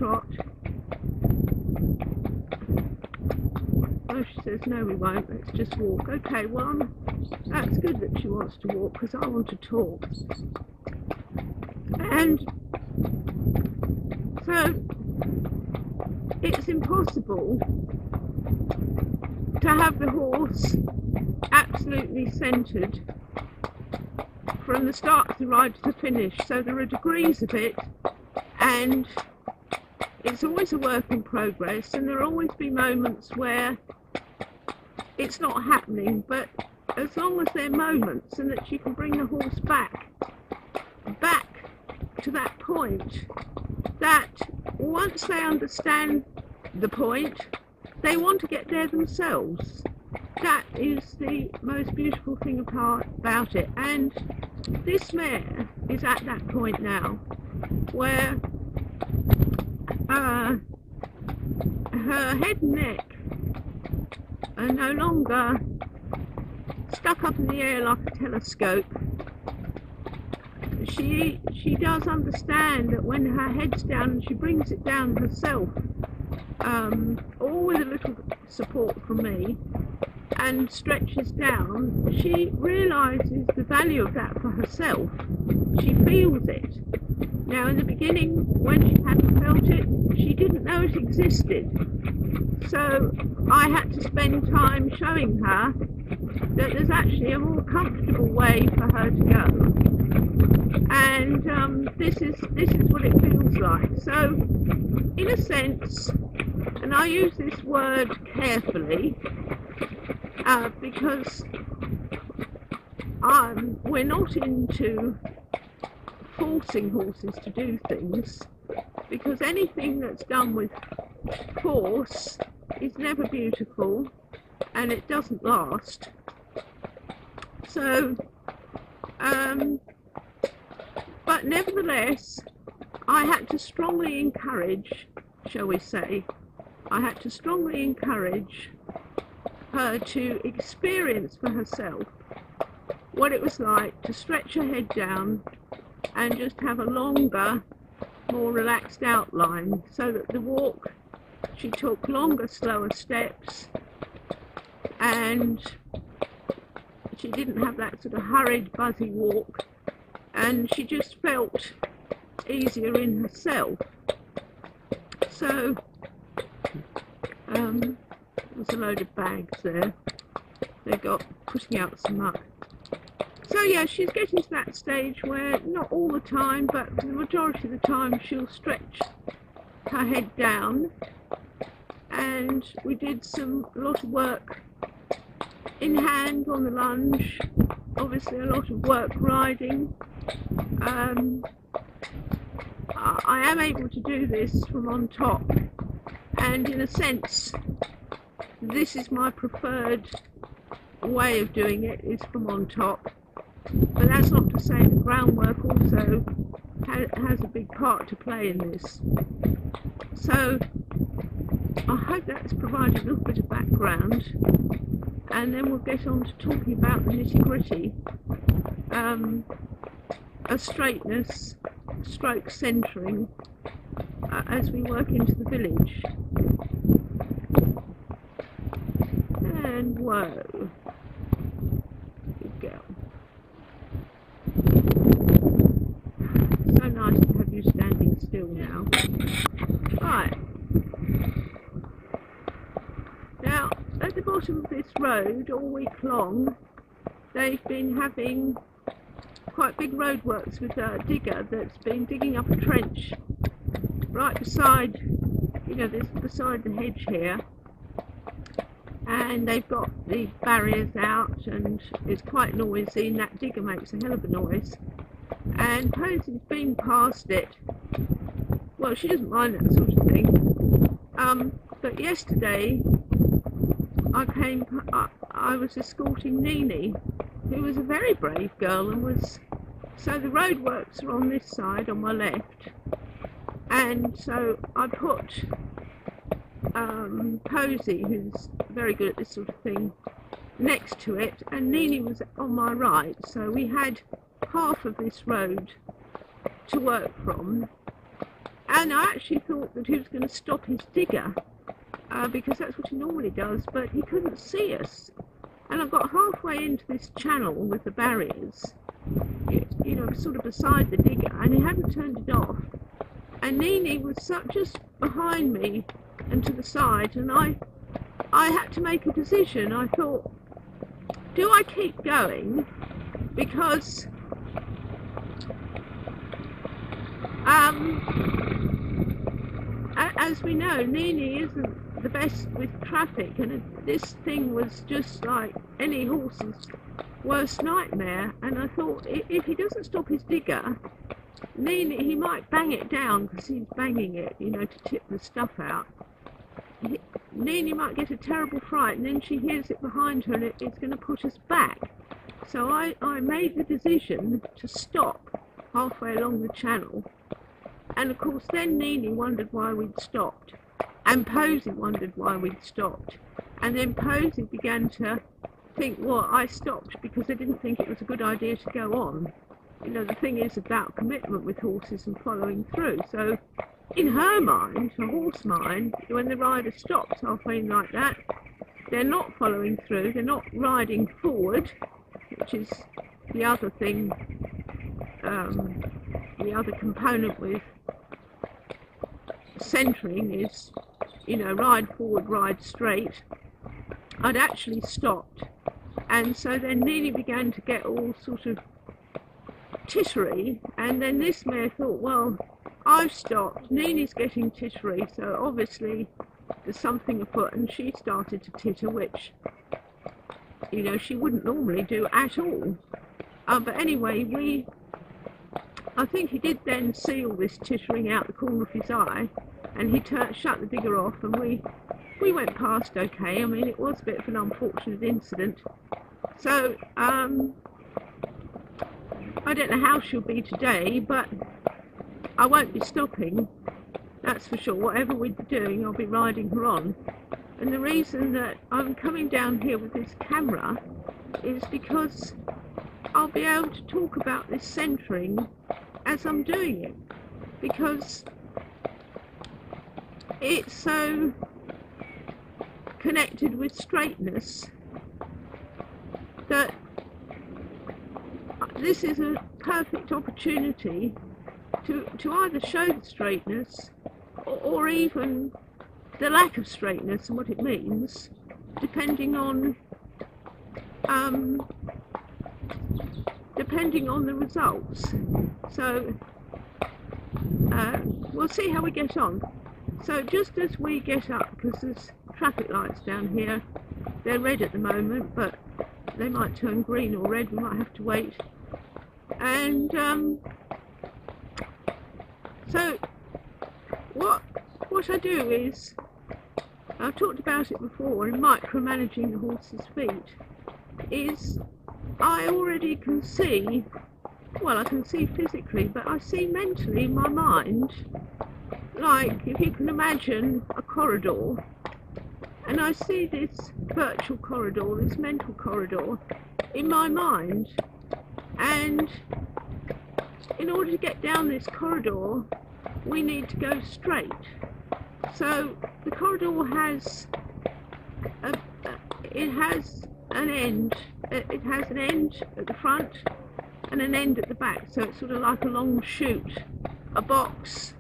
trot. Oh, she says, no, we won't, let's just walk. Okay, well, that's good that she wants to walk, because I want to talk. And so it's impossible to have the horse absolutely centred from the start of the ride to the finish. So there are degrees of it, and it's always a work in progress, and there will always be moments where it's not happening, but as long as there are moments and that she can bring the horse back to that point, that once they understand the point, they want to get there themselves. That is the most beautiful thing about it. And this mare is at that point now where her head and neck are no longer stuck up in the air like a telescope. She does understand that when her head's down and she brings it down herself, all with a little support from me, and stretches down, she realises the value of that for herself. She feels it. Now in the beginning, when she hadn't felt it, she didn't know it existed. So I had to spend time showing her that there's actually a more comfortable way for her to go. And this is what it feels like. So in a sense, and I use this word carefully, because we're not into forcing horses to do things, because anything that's done with force is never beautiful and it doesn't last. So but nevertheless, I had to strongly encourage, shall we say, I had to strongly encourage her to experience for herself what it was like to stretch her head down and just have a longer, more relaxed outline, so that the walk, she took longer, slower steps, and she didn't have that sort of hurried, buzzy walk, and she just felt easier in herself. So there's a load of bags there. They got pushing out some muck. So yeah, she's getting to that stage where not all the time, but the majority of the time, she'll stretch her head down. And we did a lot of work in hand on the lunge. Obviously a lot of work riding. I am able to do this from on top, and in a sense this is my preferred way of doing it, is from on top, but that's not to say the groundwork also has a big part to play in this. So I hope that's provided a little bit of background, and then we'll get on to talking about the nitty-gritty, a straightness stroke centering as we work into the village. And whoa, good girl. So nice to have you standing still now. Right, now at the bottom of this road all week long they've been having quite big roadworks with a digger that's been digging up a trench right beside, this beside the hedge here, and they've got the barriers out and it's quite noisy, and that digger makes a hell of a noise. And Posy's been past it. Well, she doesn't mind that sort of thing. But yesterday I was escorting Nini, who was a very brave girl, and so the roadworks are on this side, on my left, and so I put Posy, who's very good at this sort of thing, next to it, and Nini was on my right, so we had half of this road to work from. And I actually thought that he was going to stop his digger, because that's what he normally does, but he couldn't see us. And I got halfway into this channel with the barriers, you know, sort of beside the digger, and he hadn't turned it off. And Nini was just behind me and to the side, and I had to make a decision. I thought, do I keep going? Because as we know, Nini isn't the best with traffic, and this thing was just like any horse's worst nightmare. And I thought, if he doesn't stop his digger, Nini, he might bang it down, because he's banging it, you know, to tip the stuff out. Nini might get a terrible fright, and then she hears it behind her, and it's going to put us back. So I made the decision to stop halfway along the channel. And of course then Nini wondered why we'd stopped, and Posy wondered why we'd stopped, and then Posy began to think, well, I stopped because I didn't think it was a good idea to go on. You know, the thing is about commitment with horses and following through. So in her mind, her horse mind, when the rider stops halfway in like that, they're not following through, they're not riding forward, which is the other thing, the other component with centering is, you know, ride forward, ride straight. I'd actually stopped, and so then Nini began to get all sort of tittery, and then this mare thought, well, I've stopped, Nini's getting tittery, so obviously there's something afoot, and she started to titter, which, you know, she wouldn't normally do at all. But anyway, I think he did then see all this tittering out the corner of his eye, and he shut the digger off, and we went past okay. I mean, it was a bit of an unfortunate incident. So I don't know how she'll be today, but I won't be stopping, that's for sure. Whatever we're doing, I'll be riding her on. And the reason that I'm coming down here with this camera is because I'll be able to talk about this centering as I'm doing it, because it's so connected with straightness that this is a perfect opportunity to either show the straightness or even the lack of straightness and what it means, depending on the results. So we'll see how we get on. So just as we get up, because there's traffic lights down here, they're red at the moment, but they might turn green or red, we might have to wait. And so what I do is, I've talked about it before in micromanaging the horse's feet, is I already can see, well, I can see physically, but I see mentally in my mind, like if you can imagine a corridor, and I see this virtual corridor, this mental corridor in my mind, and in order to get down this corridor we need to go straight. So the corridor has an end. It has an end at the front and an end at the back, so it's sort of like a long chute, a box.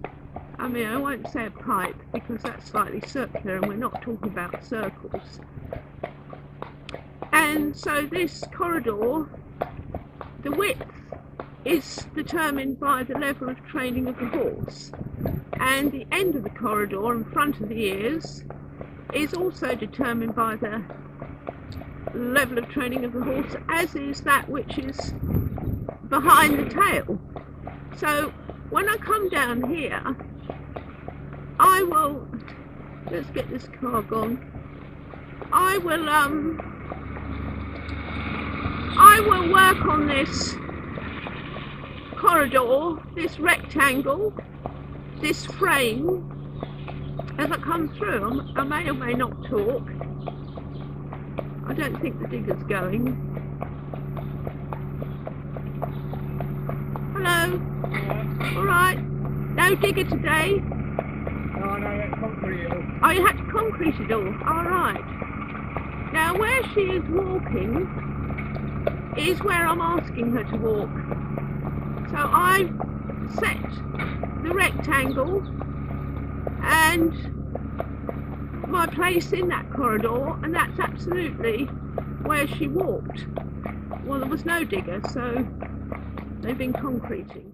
I mean, I won't say a pipe because that's slightly circular and we're not talking about circles. And so this corridor, the width is determined by the level of training of the horse, and the end of the corridor in front of the ears is also determined by the level of training of the horse, as is that which is behind the tail. So when I come down here, I will, let's get this car gone, I will work on this corridor, this rectangle, this frame, as I come through. I may or may not talk. I don't think the digger's going. Hello? Alright. Now no digger today? No, that's concrete. Oh, you had to concrete it all. All right. Now, where she is walking is where I'm asking her to walk. So I've set the rectangle and my place in that corridor, and that's absolutely where she walked. Well, there was no digger, so they've been concreting.